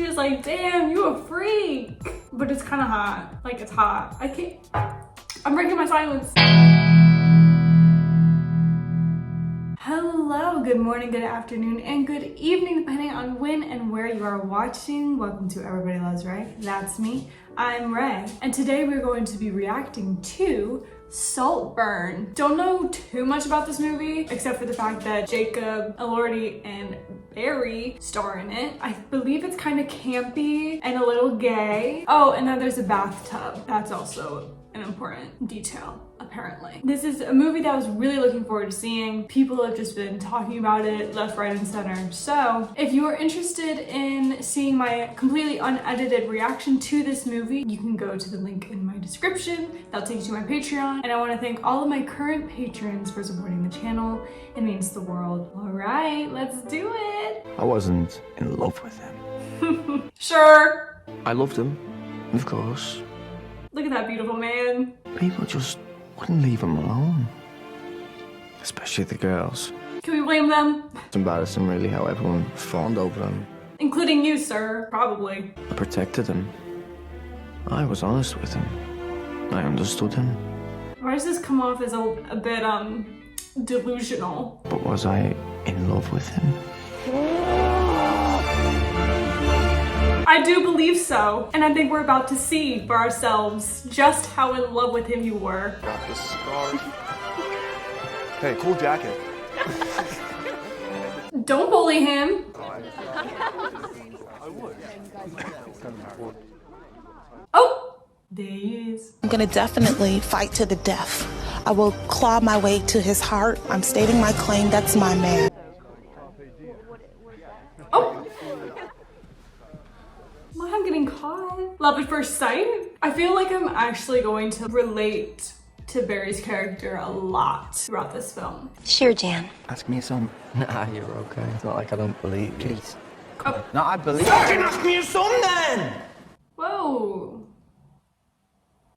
She was like, damn, you a freak. But it's kind of hot. Like, it's hot. I can't. I'm breaking my silence. Hello, good morning, good afternoon, and good evening, depending on when and where you are watching. Welcome to Everybody Loves Ray. That's me. I'm Ray. And today we're going to be reacting to Saltburn. Don't know too much about this movie, except for the fact that Jacob Elordi and Barry star in it. I believe it's kind of campy and a little gay. Oh, and then there's a bathtub. That's also an important detail, apparently. This is a movie that I was really looking forward to seeing. People have just been talking about it left, right, and center. So if you are interested in seeing my completely unedited reaction to this movie, you can go to the link in my description. That'll take you to my Patreon. And I want to thank all of my current patrons for supporting the channel. It means the world. All right, let's do it. I wasn't in love with him. Sure. I loved him, of course. Look at that beautiful man. People just wouldn't leave him alone. Especially the girls. Can we blame them? It's embarrassing, really, how everyone fawned over him. Including you, sir, probably. I protected him. I was honest with him. I understood him. Why does this come off as a bit, delusional? But was I in love with him? I do believe so, and I think we're about to see for ourselves just how in love with him you were. Got this scarf. Hey, cool jacket. Don't bully him. I would. Oh, there he is. I'm gonna definitely fight to the death. I will claw my way to his heart. I'm stating my claim, that's my man. Oh. I'm getting caught. Love at first sight? I feel like I'm actually going to relate to Barry's character a lot throughout this film. Sure, Jan. Ask me some. Nah, you're okay. It's not like I don't believe you. Please. Oh. No, I believe you. Ask me some then! Whoa.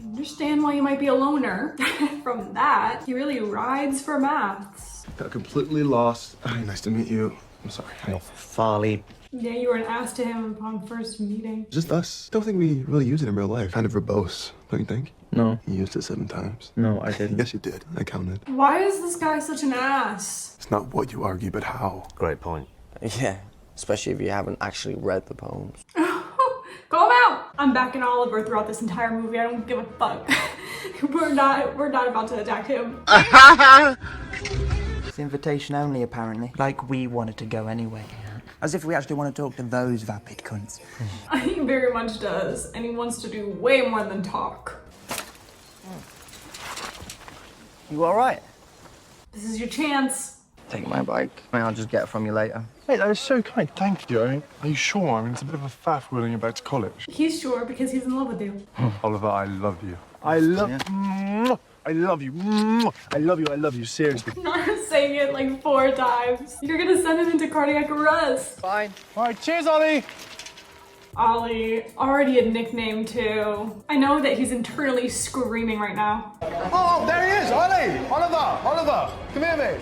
I understand why you might be a loner. From that, he really rides for maths. Got completely lost. Hi, nice to meet you. I'm sorry. No, Farley. Yeah, you were an ass to him upon first meeting. Just us. Don't think we really use it in real life. Kind of verbose, don't you think? No. You used it 7 times. No, I didn't. Yes, you did. I counted. Why is this guy such an ass? It's not what you argue, but how. Great point. Yeah, especially if you haven't actually read the poems. Call him out! I'm backing Oliver throughout this entire movie. I don't give a fuck. We're not about to attack him. It's invitation only, apparently. Like we wanted to go anyway. As if we actually want to talk to those vapid cunts. He very much does, and he wants to do way more than talk. You alright? This is your chance. Take my bike. I'll just get it from you later. Hey, that is so kind. Thank you. Are you sure? I mean, it's a bit of a faff wheeling you back to college. He's sure because he's in love with you. Oliver, I love you. I love you. I love you. I love you. I love you. Seriously. I'm saying it like 4 times. You're gonna send him into cardiac arrest. Fine. All right, cheers, Ollie. Ollie, already a nickname too. I know that he's internally screaming right now. Oh, there he is. Ollie. Oliver. Come here, mate.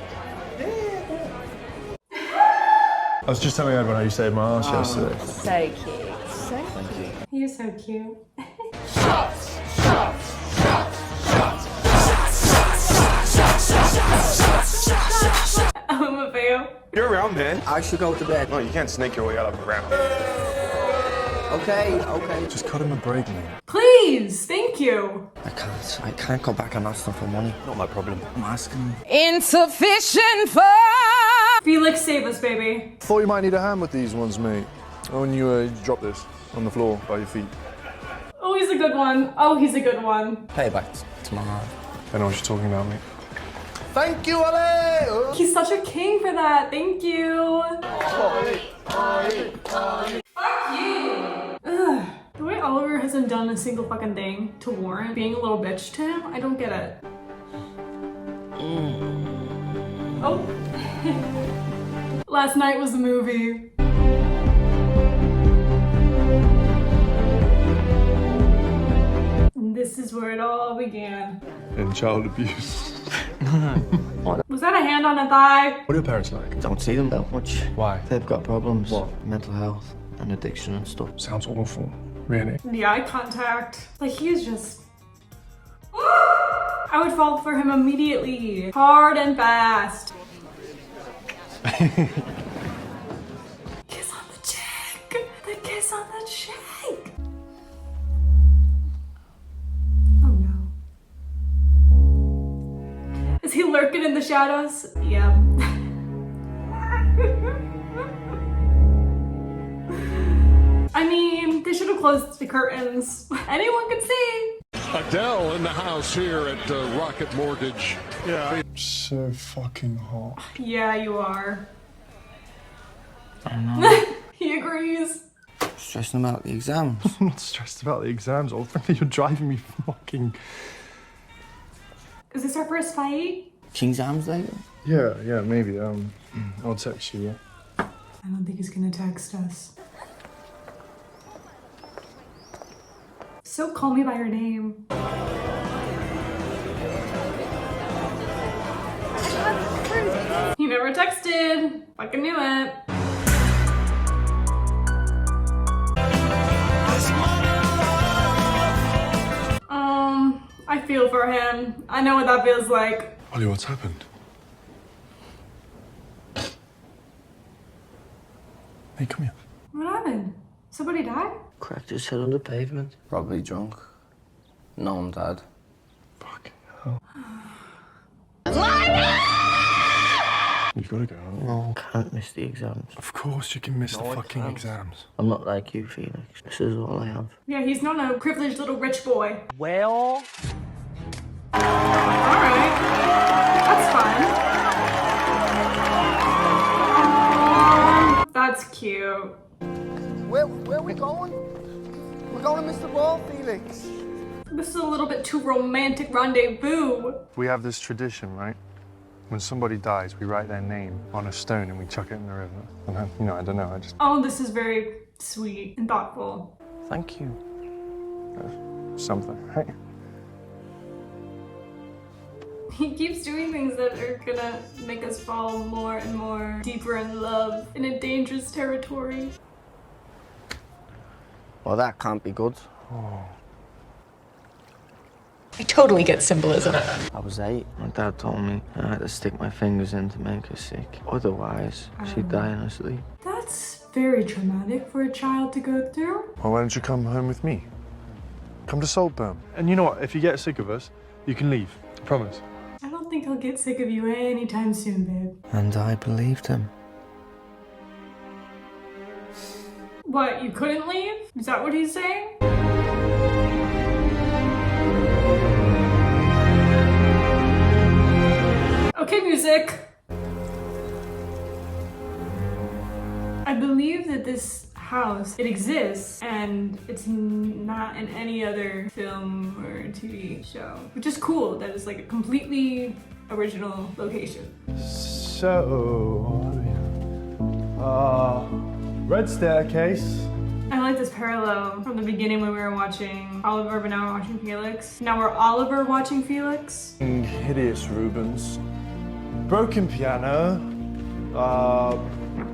I was just telling everyone how you saved my ass yesterday. So cute. So cute. He is so cute. I'm a fail. You're around, man. I should go to bed. No, you can't snake your way out of a ramp. Okay. Just cut him a break, man. Please, thank you. I can't go back and ask them for money. Not my problem. I'm asking. Insufficient for... Felix, save us, baby. Thought you might need a hand with these ones, mate. When you drop this on the floor by your feet. Oh, he's a good one. Oh, he's a good one. Pay back tomorrow. I know what you're talking about, mate. Thank you, Ollie! He's such a king for that. Thank you. Fuck you. Ugh. The way Oliver hasn't done a single fucking thing to warrant being a little bitch to him, I don't get it. Oh. Last night was the movie. And this is where it all began. And child abuse. Was that a hand on a thigh? What are your parents like? Don't see them that much. Why? They've got problems. What? Mental health. and addiction and stuff. Sounds awful, really. The eye contact. Like, he is just... I would fall for him immediately. Hard and fast. Kiss on the cheek. The kiss on the cheek. Oh no. Is he lurking in the shadows? Yeah. I mean, they should have closed the curtains. Anyone could see. Adele in the house here at Rocket Mortgage. Yeah. So fucking hot. Yeah, you are. I know. He agrees. Stressing about the exams. I'm not stressed about the exams. Ultimately, you're driving me fucking... Is this our first fight? King's Arms later? Yeah, maybe. I'll text you, yeah. I don't think he's gonna text us. So call me by your name. He never texted. Fucking knew it. I feel for him. I know what that feels like. Ollie, what's happened? Hey, come here. What happened? Somebody died? Cracked his head on the pavement. Probably drunk. No, I'm dead. Fucking hell. You've got to go. No, can't miss the exams. Of course you can miss the I fucking can't. exams. I'm not like you, Felix. This is all I have. Yeah, he's not a privileged little rich boy. Well... Alright. That's fun. That's cute. Where are we going? We're going to miss the ball, Felix. This is a little bit too romantic rendezvous. We have this tradition, right? When somebody dies, we write their name on a stone and we chuck it in the river. And I don't know, I just... Oh, this is very sweet and thoughtful. Thank you. Something, right? He keeps doing things that are gonna make us fall more and more deeper in love in a dangerous territory. Well, that can't be good. I totally get symbolism. I was 8. My dad told me I had to stick my fingers in to make her sick. Otherwise, she'd die in her sleep. That's very traumatic for a child to go through. Well, why don't you come home with me? Come to Saltburn. And you know what? If you get sick of us, you can leave. I promise. I don't think he'll get sick of you anytime soon, babe. And I believed him. What, you couldn't leave? Is that what he's saying? Okay, music. I believe that this house, it exists, and it's not in any other film or TV show, which is cool that it's like a completely original location. So... red staircase. I like this parallel from the beginning when we were watching Oliver, but now we're watching Felix. Now we're Oliver watching Felix. Hideous Rubens. Broken piano.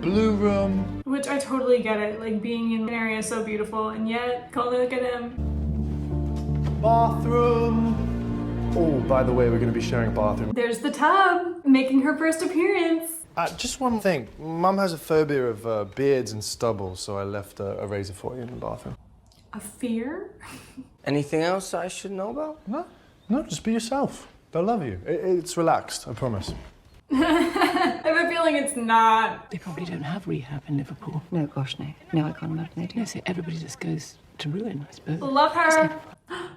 Blue room. Which I totally get it, like being in an area so beautiful, and yet, can only look at him. Bathroom. Oh, by the way, we're going to be sharing a bathroom. There's the tub, making her first appearance. Just one thing. Mum has a phobia of beards and stubble, so I left a razor for you in the bathroom. A fear? Anything else I should know about? No, just be yourself. They'll love you. It's relaxed, I promise. I have a feeling it's not. They probably don't have rehab in Liverpool. No, gosh, no. No, I can't imagine they do. No, so everybody just goes to ruin, I suppose. Love her.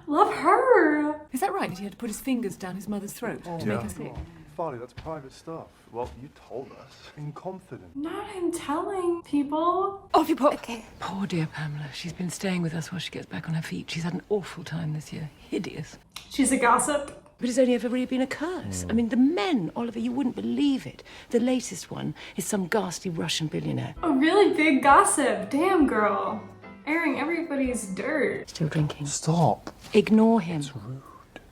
Love her. Is that right? He had to put his fingers down his mother's throat to make her sick? Farley, that's private stuff. Well, you told us. In confidence. Not him telling people. Off you pop. Okay. Poor dear Pamela. She's been staying with us while she gets back on her feet. She's had an awful time this year. Hideous. She's a gossip. But it's only ever really been a curse. I mean, the men, Oliver, you wouldn't believe it. The latest one is some ghastly Russian billionaire. A really big gossip. Damn, girl. Airing everybody's dirt. Still drinking. Stop. Ignore him. It's rude.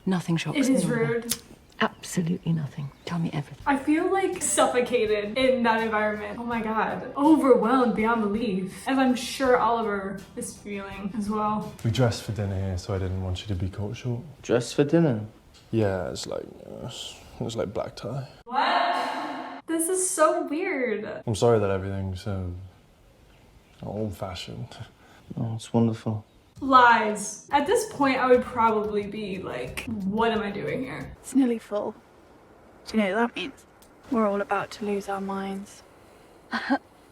Nothing shocks It me is more. rude. Absolutely nothing. Tell me everything. I feel like suffocated in that environment. Oh my god. Overwhelmed beyond belief. As I'm sure Oliver is feeling as well. We dressed for dinner here, so I didn't want you to be caught short. Dressed for dinner? Yeah, it's like black tie. What? This is so weird. I'm sorry that everything's so old-fashioned. Oh, it's wonderful. Lies. At this point, I would probably be like, what am I doing here? It's nearly full. Do you know what that means? We're all about to lose our minds.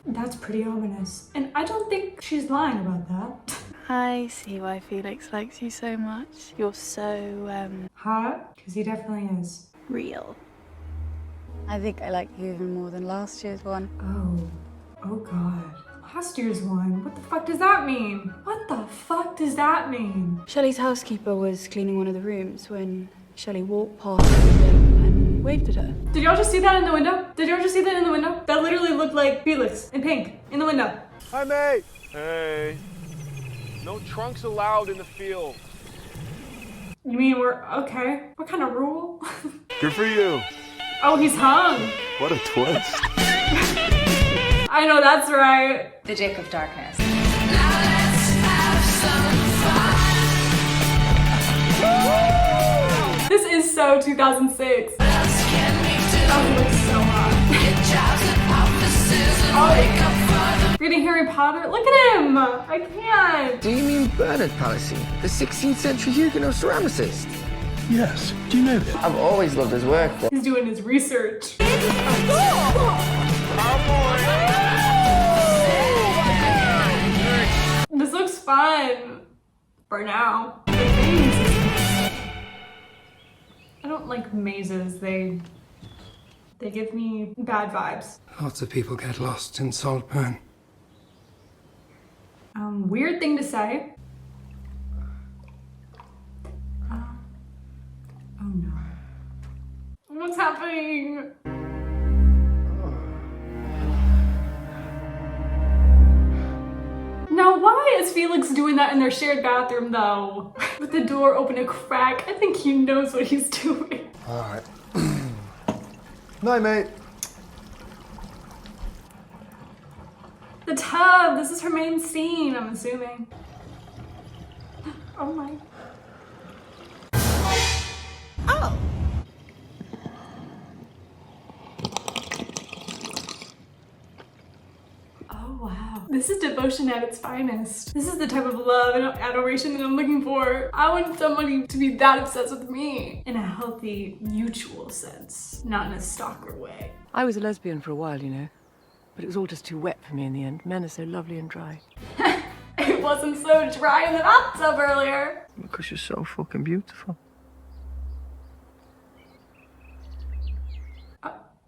That's pretty ominous. And I don't think she's lying about that. I see why Felix likes you so much. You're so, Hot? Because he definitely is. real. I think I like you even more than last year's one. Oh god. Last year's one? What the fuck does that mean? What the fuck does that mean? Shelley's housekeeper was cleaning one of the rooms when Shelley walked past the window and waved at her. Did y'all just see that in the window? Did y'all just see that in the window? That literally looked like Felix in pink in the window. Hi, mate. Hey. No trunks allowed in the field. You mean we're okay? What kind of rule? Good for you. Oh, he's hung. What a twist. I know that's right. The Dick of Darkness. This is so 2006. Oh, he looks so hot. Oh, reading Harry Potter? Look at him! I can't. Do you mean Bernard Palissy, the 16th century Huguenot ceramicist? Yes. Do you know him? I've always loved his work. He's doing his research. This looks fun. For now. I don't like mazes. They give me bad vibes. Lots of people get lost in Saltburn. Weird thing to say. Oh no. What's happening? Now, why is Felix doing that in their shared bathroom, though? With the door open a crack, I think he knows what he's doing. All right. Night, mate. The tub, this is her main scene, I'm assuming. Oh my. Oh. Oh wow. This is devotion at its finest. This is the type of love and adoration that I'm looking for. I want somebody to be that obsessed with me in a healthy, mutual sense, not in a stalker way. I was a lesbian for a while, you know. But it was all just too wet for me in the end. Men are so lovely and dry. It wasn't so dry in the bathtub earlier. Because you're so fucking beautiful.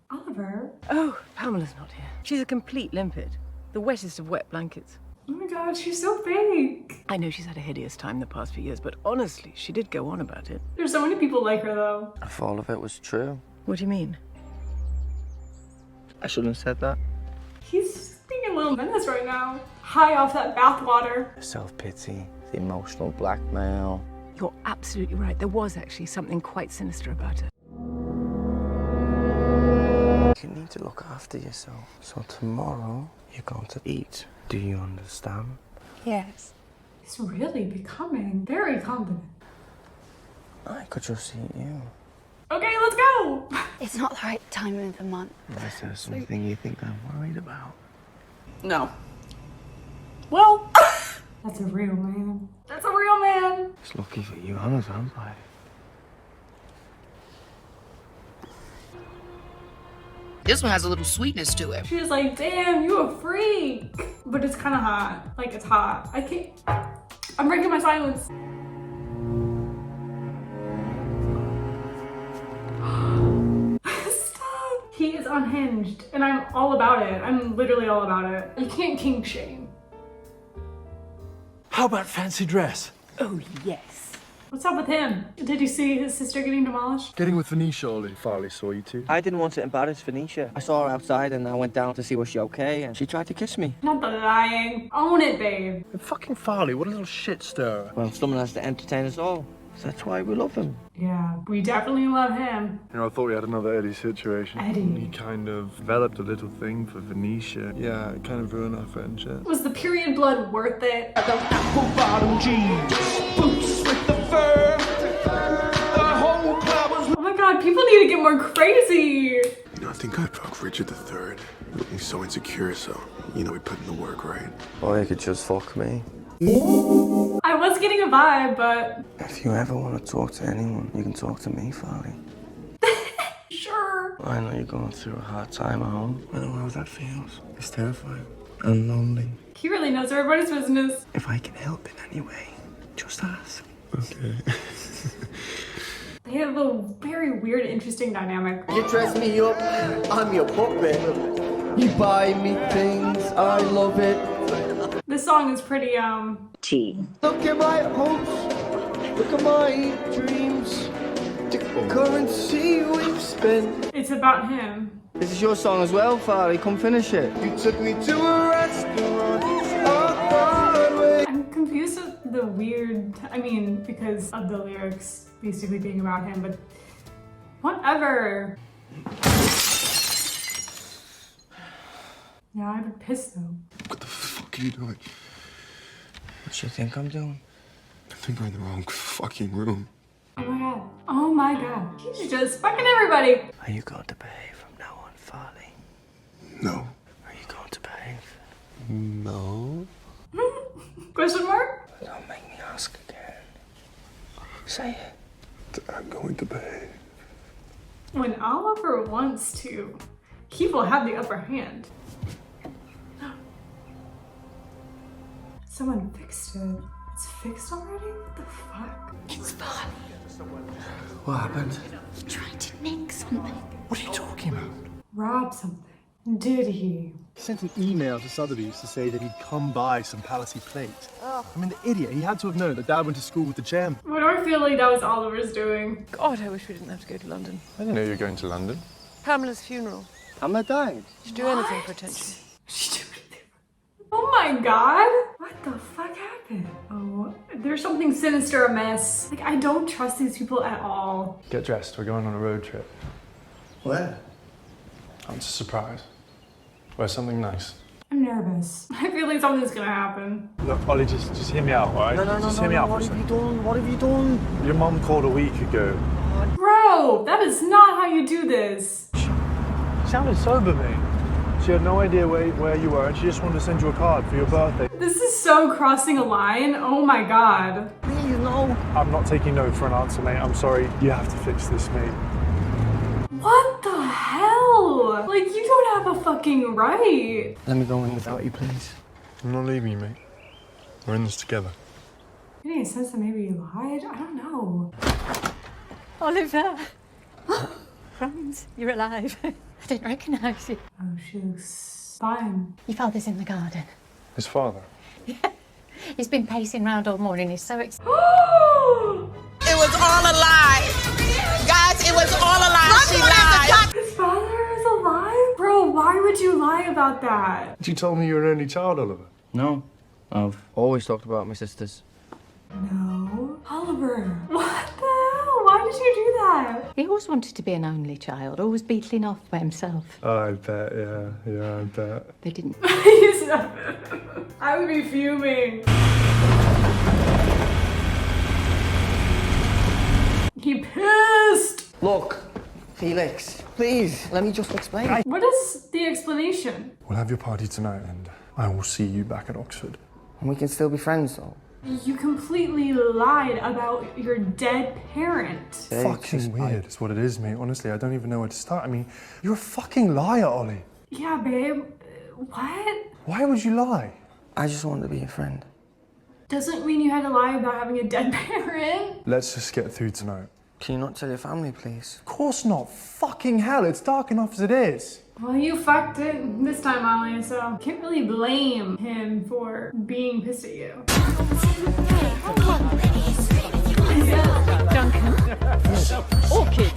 Oliver? Oh, Pamela's not here. She's a complete limpet. The wettest of wet blankets. Oh my god, she's so fake. I know she's had a hideous time the past few years, but honestly, she did go on about it. There's so many people like her though. If all of it was true. What do you mean? I shouldn't have said that. He's being a little menace right now. High off that bathwater. The self-pity, the emotional blackmail. You're absolutely right. There was actually something quite sinister about it. You need to look after yourself. So tomorrow, you're going to eat. Do you understand? Yes. He's really becoming very confident. I could just eat you. Okay, let's go. It's not the right time of the month. Is there something you think I'm worried about? No. Well, that's a real man. That's a real man. It's lucky for you, I'm a vampire. This one has a little sweetness to it. She was like, damn, you a freak. But it's kind of hot. Like, it's hot. I can't. I'm breaking my silence. Stop. He is unhinged, and I'm all about it. I'm literally all about it. You can't kink shame. How about fancy dress? Oh, yes. What's up with him? Did you see his sister getting demolished? Getting with Venetia, Ollie. Farley saw you too. I didn't want to embarrass Venetia. I saw her outside and I went down to see was she okay and she tried to kiss me. Not the lying. Own it, babe. And fucking Farley, what a little shit stirrer. Well, someone has to entertain us all. That's why we love him. Yeah, we definitely love him. You know, I thought we had another Eddie situation. Eddie. He kind of developed a little thing for Venetia. Yeah, it kind of ruined our friendship. Was the period blood worth it? Oh my god, people need to get more crazy. You know, I think I broke Richard III. He's so insecure, so, you know, we put in the work, right? Or he could just fuck me. I was getting a vibe, but... If you ever want to talk to anyone, you can talk to me, Farley. Sure. I know you're going through a hard time at home. I know how that feels. It's terrifying and lonely. He really knows everybody's business. If I can help in any way, just ask. Okay. They have a very weird, interesting dynamic. You dress me up, I'm your puppet. You buy me things, I love it. This song is pretty, Look at my hopes, look at my dreams. The currency we've spent. it's about him. This is your song as well, Farley, come finish it. You took me to a restaurant on Broadway. I'm confused with the weird, because of the lyrics basically being about him, but whatever. Yeah, I'd be pissed though. What the fuck are you doing? What do you think I'm doing? I think we're in the wrong fucking room. Oh my god. Oh my god. He's just fucking everybody. Are you going to behave from now on, Farley? No. Are you going to behave? No. Question mark? Don't make me ask again. Say it. I'm going to behave. When Oliver wants to, he will have the upper hand. Someone fixed it. It's fixed already? What the fuck? It's fine. What happened? He tried to nick something. What are you talking about? Rob something. Did he? He sent an email to Sotheby's to say that he'd come by some Palace plate. I mean, the idiot, he had to have known that Dad went to school with the gem. What do I feel like that was Oliver's doing? God, I wish we didn't have to go to London. I didn't know you were going to London. Pamela's funeral. Pamela died. She'd do anything for attention. Oh my god! What the fuck happened? Oh, there's something sinister amiss. Like, I don't trust these people at all. Get dressed, we're going on a road trip. Where? Oh, it's a surprise. Wear something nice. I'm nervous. I feel like something's gonna happen. Look, Ollie, just hear me out, all right? Just hear me out for a second. done? What have you done? Your mum called a week ago. Bro, that is not how you do this. She sounded sober, mate. She had no idea where you were, and she just wanted to send you a card for your birthday. This is so crossing a line. Oh my god. Please, no. I'm not taking no for an answer, mate. I'm sorry. You have to fix this, mate. What the hell? Like, you don't have a fucking right. Let me go in without you, please. I'm not leaving you, mate. We're in this together. Getting a sense that maybe you lied? I don't know. Oliver. Franz, you're alive. I didn't recognise you. Oh, she looks fine. Your father's in the garden. His father? Yeah. He's been pacing round all morning. He's so excited. It was all a lie. Guys, it was all a lie. She lied. His father is alive? Bro, why would you lie about that? You told me you were an only child, Oliver. No. I've always talked about my sisters. No. Oliver, what the hell? Why did you do that? He always wanted to be an only child, always beetling off by himself. Oh, I bet, yeah, I bet. They didn't. I would be fuming. He pissed. Look, Felix, please, let me just explain. What is the explanation? We'll have your party tonight, and I will see you back at Oxford. And we can still be friends, though. You completely lied about your dead parent. Fucking weird is what it is, mate. Honestly, I don't even know where to start. I mean, you're a fucking liar, Ollie. Yeah, babe. What? Why would you lie? I just wanted to be a friend. Doesn't mean you had to lie about having a dead parent. Let's just get through tonight. Can you not tell your family, please? Of course not. Fucking hell, it's dark enough as it is. Well, you fucked it this time, Ollie, so can't really blame him for being pissed at you. Orchid.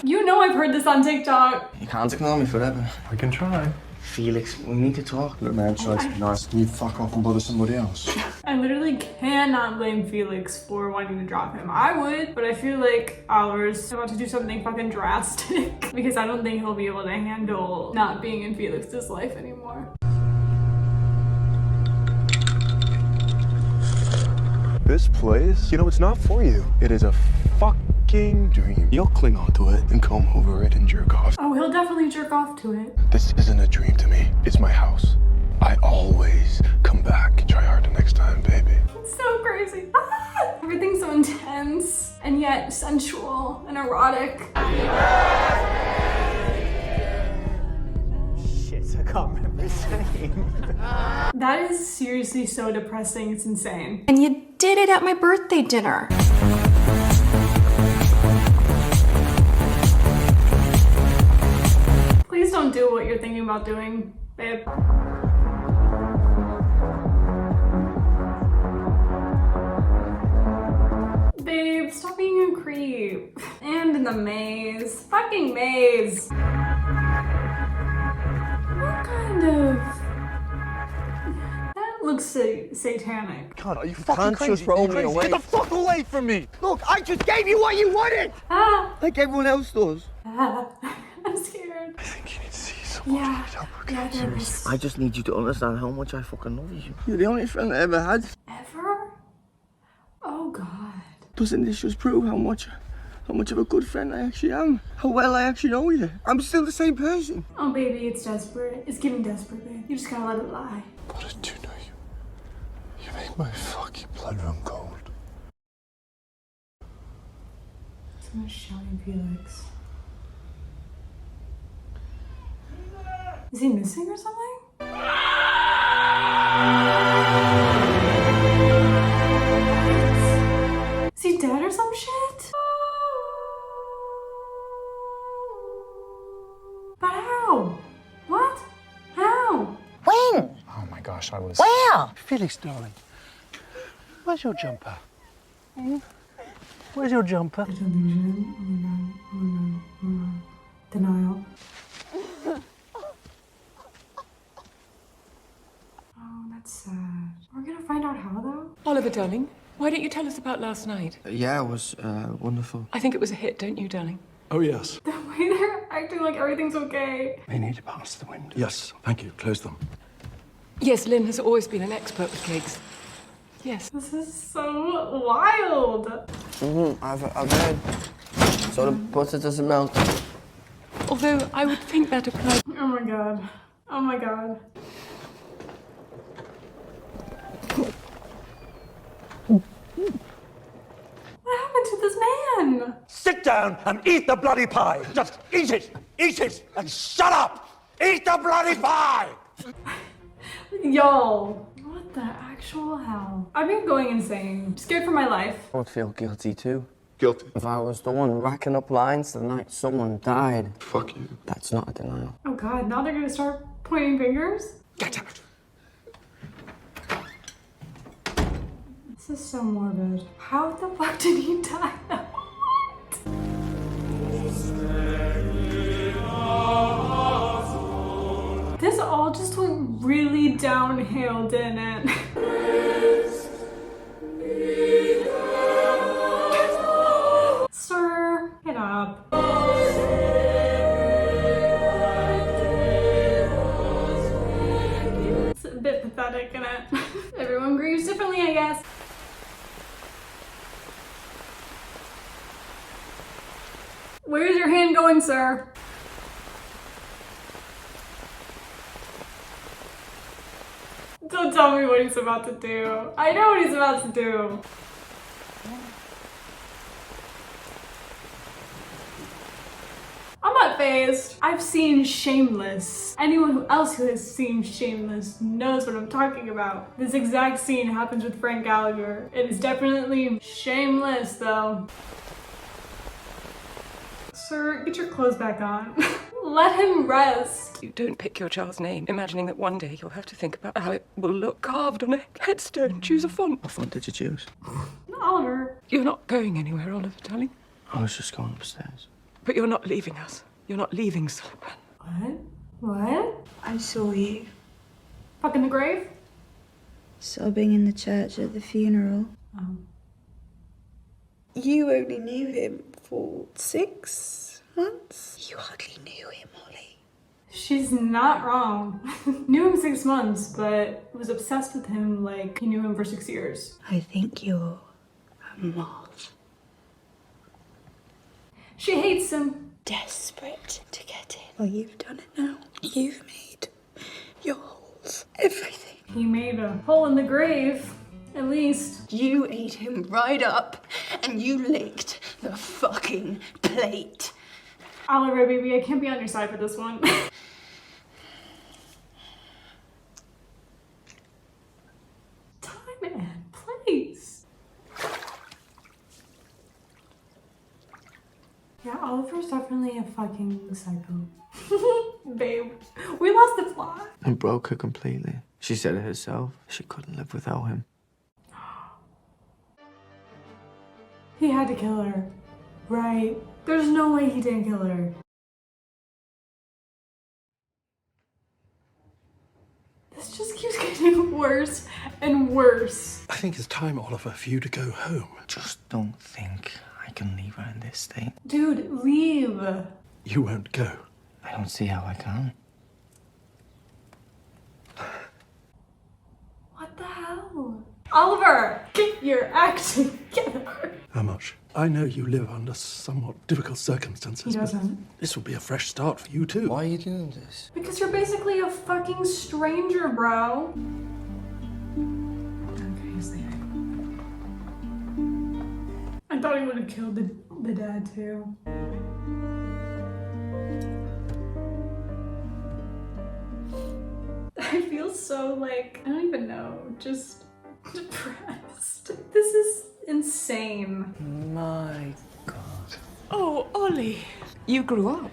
You know I've heard this on TikTok. You can't ignore me forever. We can try. Felix, we need to talk. Look, man, try to be nice. Can you fuck off and bother somebody else? I literally cannot blame Felix for wanting to drop him. I would, but I feel like Oliver's about to do something fucking drastic because I don't think he'll be able to handle not being in Felix's life anymore. This place, you know, it's not for you. It is a fucking dream. You'll cling onto it and comb over it and jerk off. Oh, he'll definitely jerk off to it. This isn't a dream to me. It's my house. I always come back. Try harder next time, baby. It's so crazy. Ah! Everything's so intense and yet sensual and erotic. Shit, I can't remember his name. That is seriously so depressing, it's insane. And you did it at my birthday dinner. Please don't do what you're thinking about doing, babe. Babe, stop being a creep. And in the maze. Fucking maze. What kind of... That looks satanic. God, are you fucking crazy? Throw me away. Get the fuck away from me! Look, I just gave you what you wanted! Ah! Like everyone else does. Ah. I'm scared. I think you need to see someone. Yeah. Yeah, there Seriously. is. I just need you to understand how much I fucking love you. You're the only friend I ever had. Ever? Oh God. Doesn't this just prove how much of a good friend I actually am? How well I actually know you? I'm still the same person. Oh baby, it's desperate. It's getting desperate, babe. You just gotta let it lie. But I do know you. You make my fucking blood run cold. Someone's shouting Felix. Is he missing or something? Is he dead or some shit? But how? What? How? When? Oh my gosh, I was... Where? Felix, darling, where's your jumper? Where's your jumper? Delusion. Oh my God. Oh my God. Oh my God. Denial. Oh, that's sad. We're gonna find out how though? Oliver, darling, why don't you tell us about last night? Yeah, it was wonderful. I think it was a hit, don't you, darling? Oh, yes. The way they're acting like everything's okay. They need to pass the window. Yes, thank you. Close them. Yes, Lynn has always been an expert with cakes. Yes. This is so wild. I've heard. So the butter doesn't melt. Although I would think that applies. Oh my God. Oh my God. What happened to this man? Sit down and eat the bloody pie. Just eat it. Eat it. And shut up. Eat the bloody pie. Yo. What the actual hell? I've been going insane. Scared for my life. I would feel guilty too. Guilty. If I was the one racking up lines the night someone died. Fuck you. That's not a denial. Oh God, now they're gonna start pointing fingers? Get out. This is so morbid. How the fuck did he die? This all just went really downhill, didn't it? Sir, get up. It's a bit pathetic, isn't it? Everyone grieves differently, I guess. Where's your hand going, sir? Don't tell me what he's about to do. I know what he's about to do. I'm not fazed. I've seen Shameless. Anyone else who has seen Shameless knows what I'm talking about. This exact scene happens with Frank Gallagher. It is definitely shameless, though. Sir, get your clothes back on. Let him rest. You don't pick your child's name, imagining that one day you'll have to think about how it will look carved on a headstone. Choose a font. What font did you choose? Oliver. You're not going anywhere, Oliver, darling. I was just going upstairs. But you're not leaving us. You're not leaving Saltburn. What? What? I saw you Fucking the grave? sobbing in the church at the funeral. Oh. You only knew him for 6 months? You hardly knew him, Ollie. She's not wrong. Knew him 6 months, but was obsessed with him like he knew him for 6 years. I think you're a moth. She hates him. Desperate to get in. Well, you've done it now. You've made your holes. Everything. He made a hole in the grave, at least. You ate him right up, and you licked the fucking plate. Oliver, baby, I can't be on your side for this one. Time and place. Yeah, Oliver's definitely a fucking psycho. Babe, we lost the plot. It broke her completely. She said it herself. She couldn't live without him. He had to kill her. Right. There's no way he didn't kill her. This just keeps getting worse and worse. I think it's time, Oliver, for you to go home. Just don't think I can leave her in this state. Dude, leave. You won't go. I don't see how I can. What the hell? Oliver, get your act together. How much? I know you live under somewhat difficult circumstances. He but doesn't. this will be a fresh start for you too. Why are you doing this? Because you're basically a fucking stranger, bro. Okay, he's there. I thought he would have killed the dad too. I feel so like, I don't even know, just depressed. This is insane. My God. Oh, Ollie, you grew up.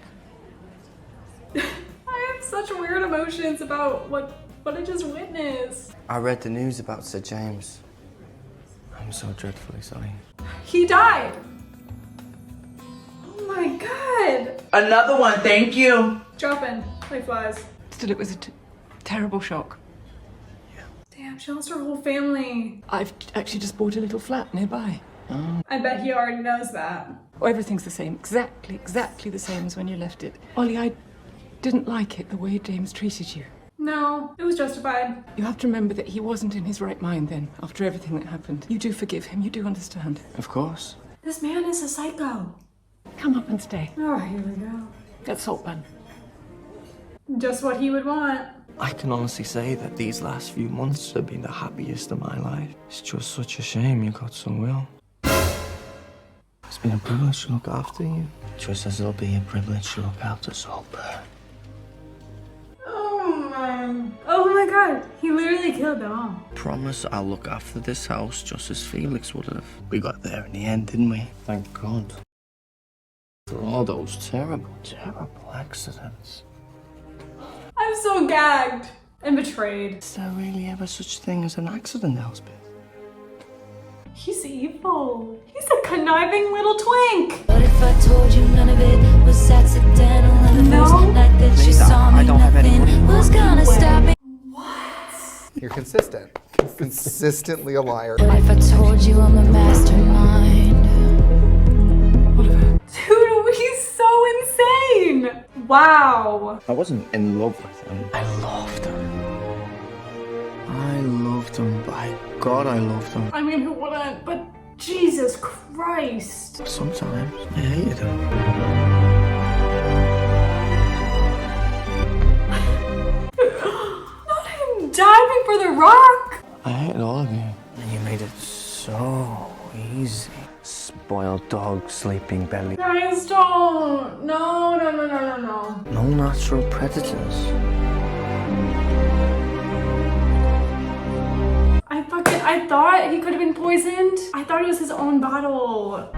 I have such weird emotions about what I just witnessed. I read the news about Sir James. I'm so dreadfully sorry. He died. Oh my God. Another one, thank you. Dropping like flies. Still, it was a terrible shock. Damn, she lost her whole family. I've actually just bought a little flat nearby. I bet he already knows that. Oh, everything's the same, exactly the same as when you left it. Ollie, I didn't like it the way James treated you. No, it was justified. You have to remember that he wasn't in his right mind then, after everything that happened. You do forgive him, you do understand. Of course. This man is a psycho. Come up and stay. Oh, here we go. At Saltburn. Just what he would want. I can honestly say that these last few months have been the happiest of my life. It's just such a shame you got so ill. It's been a privilege to look after you, just as it'll be a privilege to look after Saltburn. Oh my God, he literally killed them all. Promise I'll look after this house just as Felix would have. We got there in the end, didn't we? Thank God. For all those terrible, terrible accidents. I'm so gagged and betrayed. Is there really ever such thing as an accident, Elspeth? He's evil. He's a conniving little twink. But if I told you none of it was accidental, and the first night that you saw me, nothing was gonna stop me. You're consistent. Consistently a liar. What if I told you I'm a mastermind? Dude, he's so insane. Wow. I wasn't in love with him. I loved him. I loved him. By God, I loved him. I mean, who wouldn't? But Jesus Christ. Sometimes I hated him. Not him diving for the rock. I hated all of you. And you made it so easy. Spoiled dog, sleeping belly. Guys, don't. No. No natural predators. I thought he could have been poisoned. I thought it was his own bottle.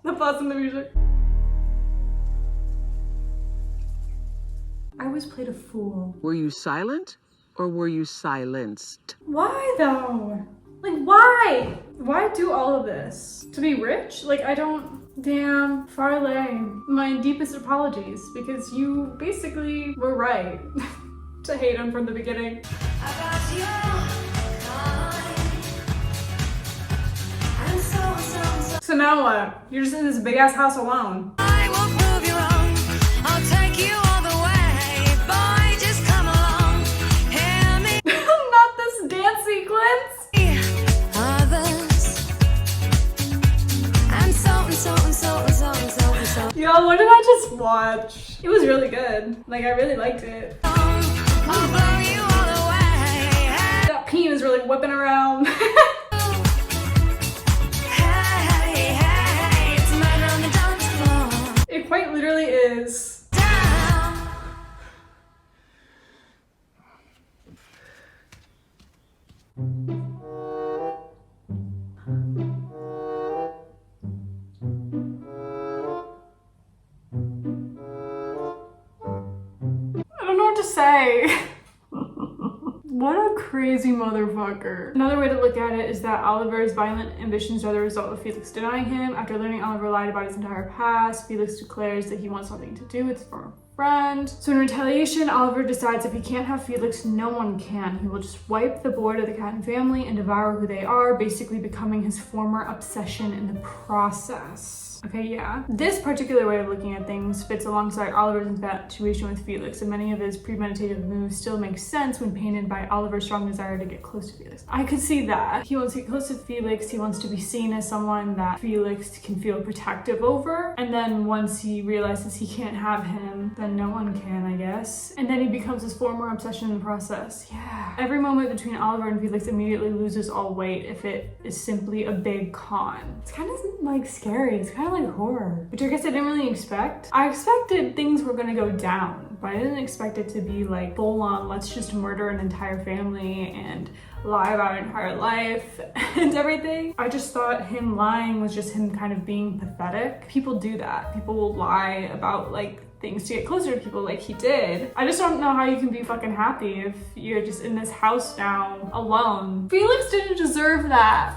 The boss and the music. I always played a fool. Were you silent or were you silenced? Why though? Like, why? Why do all of this? To be rich? Like, I don't... Damn, Farley. My deepest apologies, because you basically were right to hate him from the beginning. So now what? You're just in this big ass house alone. I will prove you wrong. I'll take you all the way. Boy, just come along. Hear me. Not this dance sequence. Others. And so. Yo, what did I just watch? It was really good. Like, I really liked it. I'll blow you all the way. That peen is really whipping around. It quite literally is. I don't know what to say. What a crazy motherfucker. Another way to look at it is that Oliver's violent ambitions are the result of Felix denying him. After learning Oliver lied about his entire past, Felix declares that he wants something to do with his former friend. So in retaliation, Oliver decides if he can't have Felix, no one can. He will just wipe the board of the Catton family and devour who they are, basically becoming his former obsession in the process. Okay, yeah. This particular way of looking at things fits alongside Oliver's infatuation with Felix, and many of his premeditated moves still make sense when painted by Oliver's strong desire to get close to Felix. I could see that. He wants to get close to Felix, he wants to be seen as someone that Felix can feel protective over, and then once he realizes he can't have him, then no one can, I guess. And then he becomes his former obsession in the process. Yeah. Every moment between Oliver and Felix immediately loses all weight if it is simply a big con. It's kind of like scary. It's kind of like horror, which I guess I didn't really expect. I expected things were gonna go down, but I didn't expect it to be like full on, let's just murder an entire family and lie about an entire life and everything. I just thought him lying was just him kind of being pathetic. People do that. People will lie about like things to get closer to people like he did. I just don't know how you can be fucking happy if you're just in this house now alone. Felix didn't deserve that.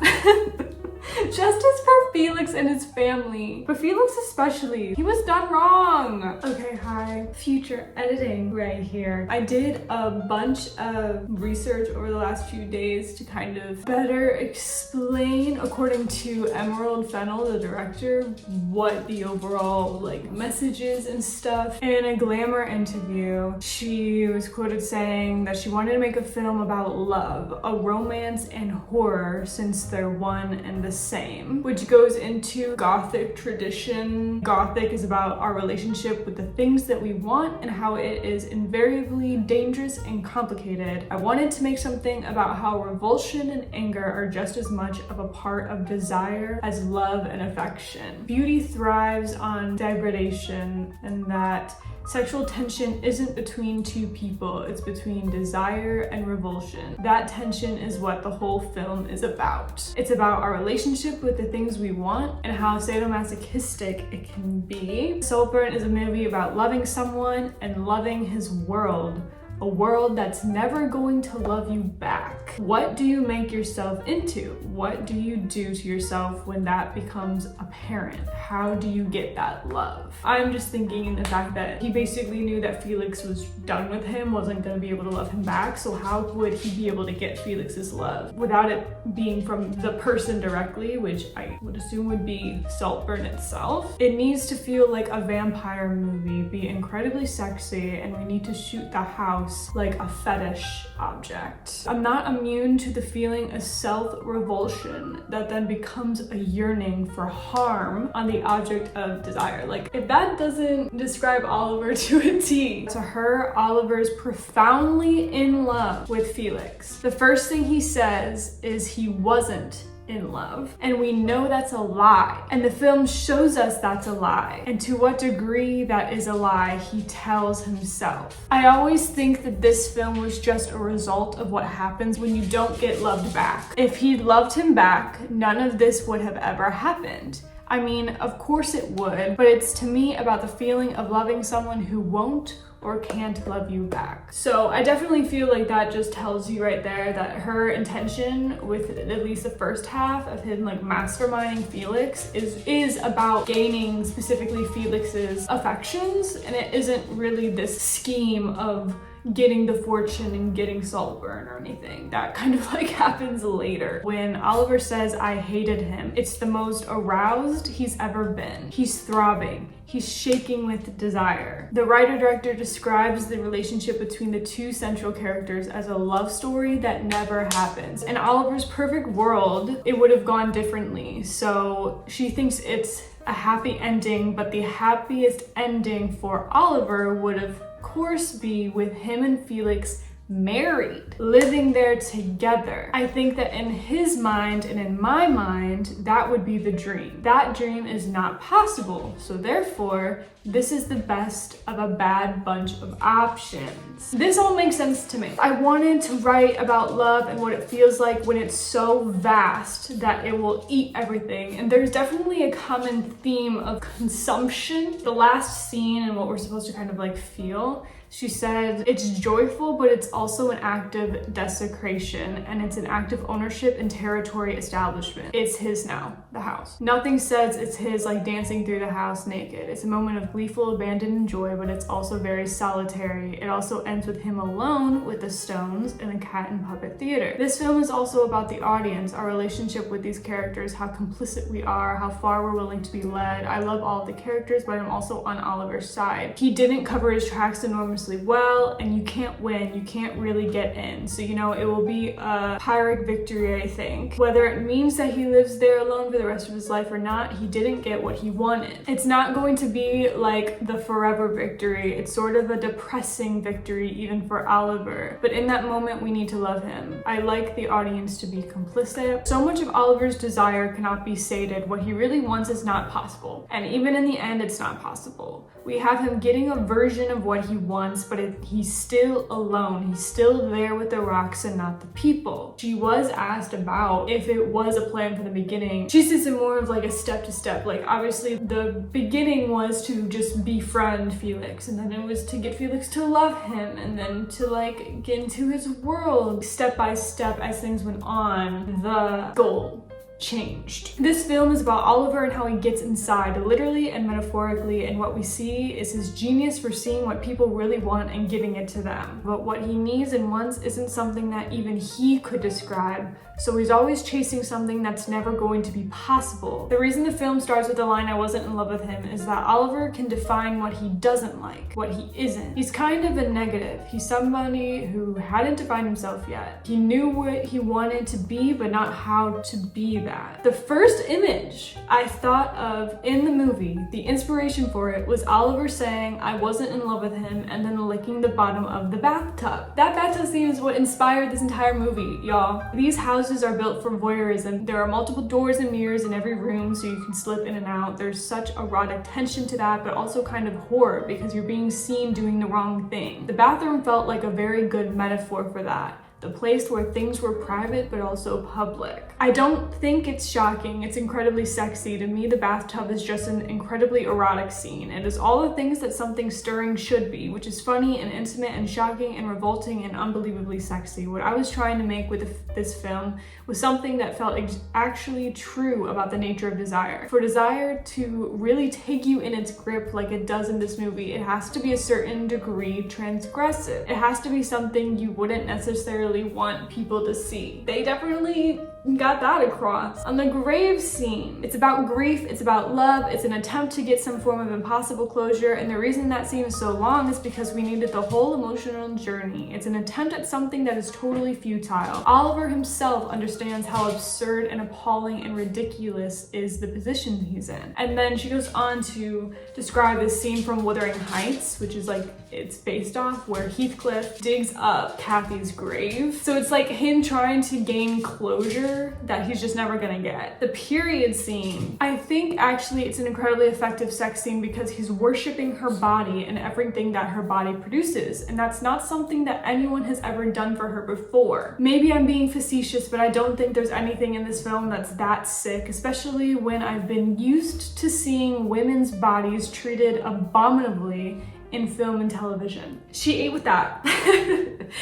Justice for Felix and his family. But Felix especially. He was done wrong. Okay, hi. Future editing right here. I did a bunch of research over the last few days to kind of better explain, according to Emerald Fennell, the director, what the overall like message is and stuff. In a Glamour interview, she was quoted saying that she wanted to make a film about love, a romance and horror, since they're one and the same, which goes into Gothic tradition. Gothic is about our relationship with the things that we want and how it is invariably dangerous and complicated. I wanted to make something about how revulsion and anger are just as much of a part of desire as love and affection. Beauty thrives on degradation, and that sexual tension isn't between two people, it's between desire and revulsion. That tension is what the whole film is about. It's about our relationship with the things we want and how sadomasochistic it can be. Saltburn is a movie about loving someone and loving his world. A world that's never going to love you back. What do you make yourself into? What do you do to yourself when that becomes apparent? How do you get that love? I'm just thinking in the fact that he basically knew that Felix was done with him, wasn't gonna be able to love him back, so how would he be able to get Felix's love without it being from the person directly, which I would assume would be Saltburn itself? It needs to feel like a vampire movie, be incredibly sexy, and we need to shoot the house like a fetish object. I'm not immune to the feeling of self-revulsion that then becomes a yearning for harm on the object of desire. Like, if that doesn't describe Oliver to a T. To her, Oliver's profoundly in love with Felix. The first thing he says is he wasn't in love. And we know that's a lie. And the film shows us that's a lie. And to what degree that is a lie, he tells himself. I always think that this film was just a result of what happens when you don't get loved back. If he'd loved him back, none of this would have ever happened. I mean, of course it would, but it's to me about the feeling of loving someone who won't or can't love you back. So I definitely feel like that just tells you right there that her intention with at least the first half of him like masterminding Felix is about gaining specifically Felix's affections, and it isn't really this scheme of getting the fortune and getting Saltburn or anything. That kind of like happens later. When Oliver says, I hated him, it's the most aroused he's ever been. He's throbbing. He's shaking with desire. The writer-director describes the relationship between the two central characters as a love story that never happens. In Oliver's perfect world, it would have gone differently. So she thinks it's a happy ending, but the happiest ending for Oliver would have course be with him and Felix married, living there together. I think that in his mind and in my mind, that would be the dream. That dream is not possible. So therefore, this is the best of a bad bunch of options. This all makes sense to me. I wanted to write about love and what it feels like when it's so vast that it will eat everything. And there's definitely a common theme of consumption. The last scene and what we're supposed to kind of like feel, she said, it's joyful, but it's also an act of desecration, and it's an act of ownership and territory establishment. It's his now, the house. Nothing says it's his like dancing through the house naked. It's a moment of gleeful abandon and joy, but it's also very solitary. It also ends with him alone with the stones and the cat and puppet theater. This film is also about the audience, our relationship with these characters, how complicit we are, how far we're willing to be led. I love all of the characters, but I'm also on Oliver's side. He didn't cover his tracks enormously well, and you can't win, you can't really get in. So, you know, it will be a Pyrrhic victory, I think. Whether it means that he lives there alone for the rest of his life or not, he didn't get what he wanted. It's not going to be like the forever victory. It's sort of a depressing victory even for Oliver. But in that moment, we need to love him. I like the audience to be complicit. So much of Oliver's desire cannot be sated. What he really wants is not possible. And even in the end, it's not possible. We have him getting a version of what he wants, but he's still alone. He's still there with the rocks and not the people. She was asked about if it was a plan from the beginning. She sees it more of like a step to step. Like obviously the beginning was to just befriend Felix, and then it was to get Felix to love him, and then to like get into his world. Step by step as things went on, the goal changed. This film is about Oliver and how he gets inside, literally and metaphorically, and what we see is his genius for seeing what people really want and giving it to them. But what he needs and wants isn't something that even he could describe, so he's always chasing something that's never going to be possible. The reason the film starts with the line, I wasn't in love with him, is that Oliver can define what he doesn't like, what he isn't. He's kind of a negative. He's somebody who hadn't defined himself yet. He knew what he wanted to be, but not how to be that. The first image I thought of in the movie, the inspiration for it, was Oliver saying, I wasn't in love with him, and then licking the bottom of the bathtub. That bathtub scene is what inspired this entire movie, y'all. These houses are built for voyeurism. There are multiple doors and mirrors in every room so you can slip in and out. There's such erotic tension to that, but also kind of horror because you're being seen doing the wrong thing. The bathroom felt like a very good metaphor for that. The place where things were private but also public. I don't think it's shocking. It's incredibly sexy. To me, the bathtub is just an incredibly erotic scene. It is all the things that something stirring should be, which is funny and intimate and shocking and revolting and unbelievably sexy. What I was trying to make with this film was something that felt actually true about the nature of desire. For desire to really take you in its grip like it does in this movie, it has to be a certain degree transgressive. It has to be something you wouldn't necessarily want people to see. They definitely got that across. On the grave scene, it's about grief, it's about love, it's an attempt to get some form of impossible closure, and the reason that scene is so long is because we needed the whole emotional journey. It's an attempt at something that is totally futile. Oliver himself understands how absurd and appalling and ridiculous is the position he's in. And then she goes on to describe this scene from Wuthering Heights, which is like, it's based off, where Heathcliff digs up Kathy's grave. So it's like him trying to gain closure that he's just never gonna get. The period scene, I think actually it's an incredibly effective sex scene because he's worshiping her body and everything that her body produces, and that's not something that anyone has ever done for her before. Maybe I'm being facetious, but I don't think there's anything in this film that's that sick, especially when I've been used to seeing women's bodies treated abominably in film and television. She ate with that.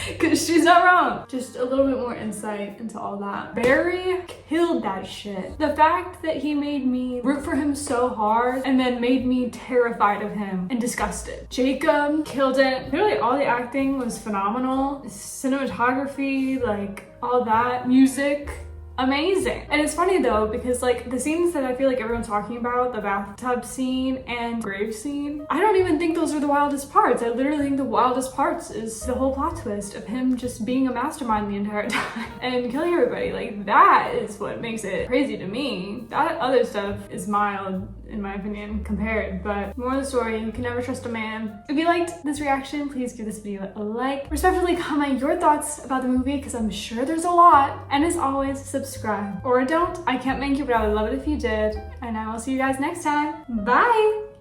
Because she's not wrong. Just a little bit more insight into all that. Barry killed that shit. The fact that he made me root for him so hard and then made me terrified of him and disgusted. Jacob killed it. Literally all the acting was phenomenal. Cinematography, like all that. Music. Amazing. And it's funny though, because like the scenes that I feel like everyone's talking about, the bathtub scene and grave scene, I don't even think those are the wildest parts. I literally think the wildest parts is the whole plot twist of him just being a mastermind the entire time and killing everybody. Like that is what makes it crazy to me. That other stuff is mild in my opinion compared, but more of the story, you can never trust a man. If you liked this reaction, please give this video a like. Respectfully comment your thoughts about the movie because I'm sure there's a lot. And as always, subscribe. Or don't. I can't make you, but I would love it if you did. And I will see you guys next time. Bye!